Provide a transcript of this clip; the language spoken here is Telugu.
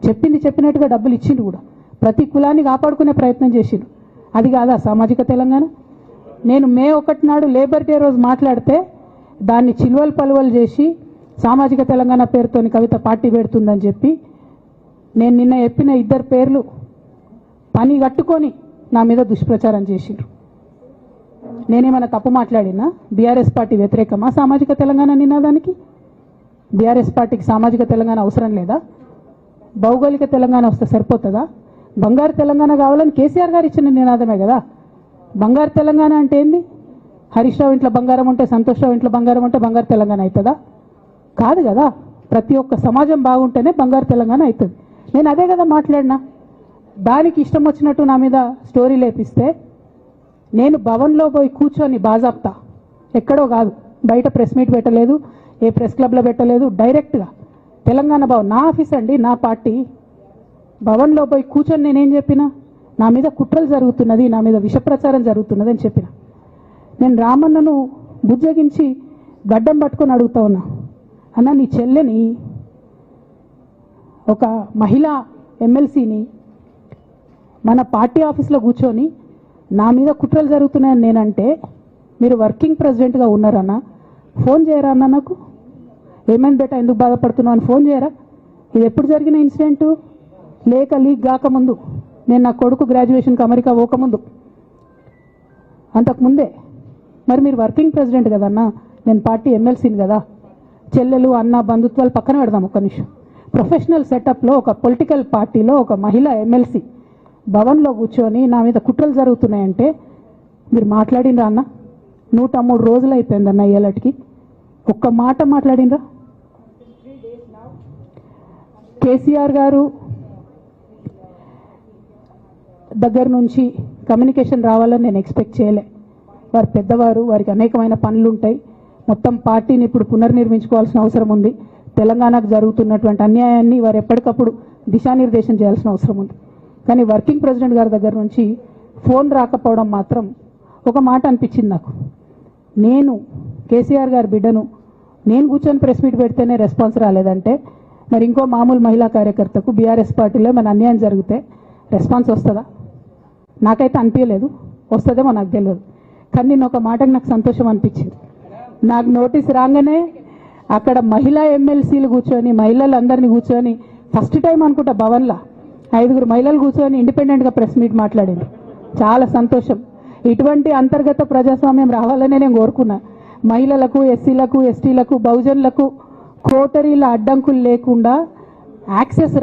చెప్పింది చెప్పినట్టుగా డబ్బులు ఇచ్చిండు కూడా, ప్రతి కులాన్ని కాపాడుకునే ప్రయత్నం చేసిండు. అది కాదా సామాజిక తెలంగాణ? నేను మే 1 నాడు లేబర్ డే రోజు మాట్లాడితే దాన్ని చిల్వలు పలువలు చేసి సామాజిక తెలంగాణ పేరుతోని కవిత పార్టీ పెడుతుందని చెప్పి నేను నిన్న చెప్పిన 2 పేర్లు పని కట్టుకొని నా మీద దుష్ప్రచారం చేసిండ్రు. నేనేమైనా తప్పు మాట్లాడినా? బీఆర్ఎస్ పార్టీ వ్యతిరేకమా సామాజిక తెలంగాణ నినాదానికి? బీఆర్ఎస్ పార్టీకి సామాజిక తెలంగాణ అవసరం లేదా? భౌగోళిక తెలంగాణ వస్తే సరిపోతుందా? బంగారు తెలంగాణ కావాలని కేసీఆర్ గారు ఇచ్చిన నినాదమే కదా. బంగారు తెలంగాణ అంటే ఏంది? హరీష్ రావు ఇంట్లో బంగారం ఉంటే, సంతోష్ రావు ఇంట్లో బంగారం ఉంటే బంగారు తెలంగాణ అవుతుందా? కాదు కదా. ప్రతి ఒక్క సమాజం బాగుంటేనే బంగారు తెలంగాణ అవుతుంది. నేను అదే కదా మాట్లాడినా. దానికి ఇష్టం వచ్చినట్టు నా మీద స్టోరీ లేపిస్తే నేను భవన్లో పోయి కూర్చొని బాజాప్తా, ఎక్కడో కాదు, బయట ప్రెస్ మీట్ పెట్టలేదు, ఏ ప్రెస్ క్లబ్లో పెట్టలేదు, డైరెక్ట్గా తెలంగాణ భవన్ నా ఆఫీస్ అండి, నా పార్టీ భవన్లో పోయి కూర్చొని నేనేం చెప్పినా? నా మీద కుట్రలు జరుగుతున్నది, నా మీద విషప్రచారం జరుగుతున్నది అని చెప్పిన. నేను రామన్నను బుజ్జగించి గడ్డం పట్టుకొని అడుగుతా ఉన్నా, అన్న నీ చెల్లెని, ఒక మహిళా ఎమ్మెల్సీని మన పార్టీ ఆఫీస్లో కూర్చొని నా మీద కుట్రలు జరుగుతున్నాయని నేనంటే మీరు వర్కింగ్ ప్రెసిడెంట్గా ఉన్నారన్నా, ఫోన్ చేయరా అన్న నాకు? ఏమైంది బేటా, ఎందుకు బాధపడుతున్నావు అని ఫోన్ చేయరా? ఇది ఎప్పుడు జరిగిన ఇన్సిడెంటు? లేక లీక్ కాకముందు, నేను నా కొడుకు గ్రాడ్యుయేషన్కి అమెరికా పోకముందు, అంతకుముందే. మరి మీరు వర్కింగ్ ప్రెసిడెంట్ కదన్నా, నేను పార్టీ ఎమ్మెల్సీని కదా. చెల్లెలు అన్న బంధుత్వాలు పక్కన పెడదాం ఒక్క నిమిషం. ప్రొఫెషనల్ సెటప్లో ఒక పొలిటికల్ పార్టీలో ఒక మహిళా ఎమ్మెల్సీ భవన్లో కూర్చొని నా మీద కుట్రలు జరుగుతున్నాయంటే మీరు మాట్లాడినరా అన్న? 103 రోజులు అయిపోయిందన్న ఇయ్యాలటికి, ఒక్క మాట మాట్లాడినరా? కేసీఆర్ గారు దగ్గర నుంచి కమ్యూనికేషన్ రావాలని నేను ఎక్స్పెక్ట్ చేయలే. వారు పెద్దవారు, వారికి అనేకమైన పనులు ఉంటాయి. మొత్తం పార్టీని ఇప్పుడు పునర్నిర్మించుకోవాల్సిన అవసరం ఉంది. తెలంగాణకు జరుగుతున్నటువంటి అన్యాయాన్ని వారు ఎప్పటికప్పుడు దిశానిర్దేశం చేయాల్సిన అవసరం ఉంది. కానీ వర్కింగ్ ప్రెసిడెంట్ గారి దగ్గర నుంచి ఫోన్ రాకపోవడం మాత్రం ఒక మాట అనిపించింది నాకు. నేను కేసీఆర్ గారి బిడ్డను, నేను కూర్చొని ప్రెస్ మీట్ పెడితేనే రెస్పాన్స్ రాలేదంటే మరి ఇంకో మామూలు మహిళా కార్యకర్తకు బీఆర్ఎస్ పార్టీలో మన అన్యాయం జరిగితే రెస్పాన్స్ వస్తుందా? నాకైతే అనిపించలేదు. వస్తుందేమో నాకు తెలియదు. కానీ నేను ఒక మాటకు నాకు సంతోషం అనిపించింది. నాకు నోటీస్ రాగానే అక్కడ మహిళా ఎమ్మెల్సీలు కూర్చొని, మహిళలందరినీ కూర్చొని, ఫస్ట్ టైం అనుకుంటా భవన్లో 5 మహిళలు కూర్చొని ఇండిపెండెంట్గా ప్రెస్ మీట్ మాట్లాడింది. చాలా సంతోషం. ఇటువంటి అంతర్గత ప్రజాస్వామ్యం రావాలనే నేను కోరుకున్నా. మహిళలకు, ఎస్సీలకు, ఎస్టీలకు, బహుజనులకు కోటరీల అడ్డంకులు లేకుండా యాక్సెస్